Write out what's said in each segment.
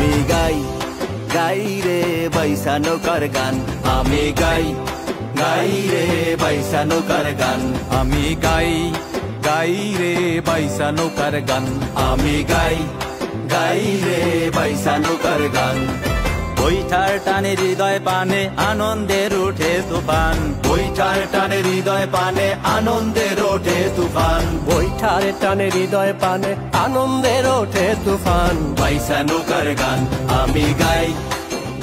আমি গাই গাই রে বাইসা নৌকার গান আমি গাই গাই রে বাইসা নৌকার গান আমি গাই গাই রে বাইসা নৌকার গান আমি গাই গাই রে বাইসা নৌকার গান বৈঠার টানে হৃদয় পানে আনন্দের উঠে তুফান বৈঠার টানে হৃদয় পানে আনন্দের ওঠে তুফান বৈঠার টানে হৃদয় পানে আনন্দের ওঠে তুফান বাইসা নৌকার গান আমি গাই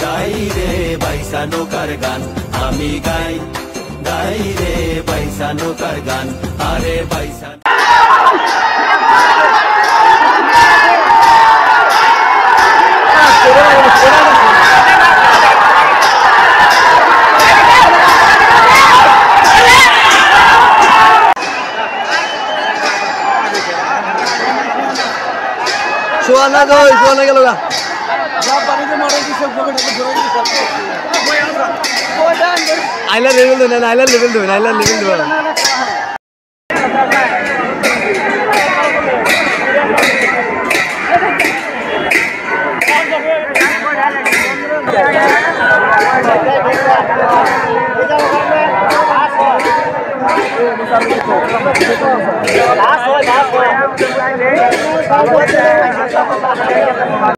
গাই রে বাইসা নৌকার গান আমি গাই গাই রে বাইসা নৌকার গান আরে বাইসা সোয়ানা গই সোয়ানা গেল গা আইলার লেভেল দেবেন আইলার লেভেল দেবেন আইলার লেভেল দেবেন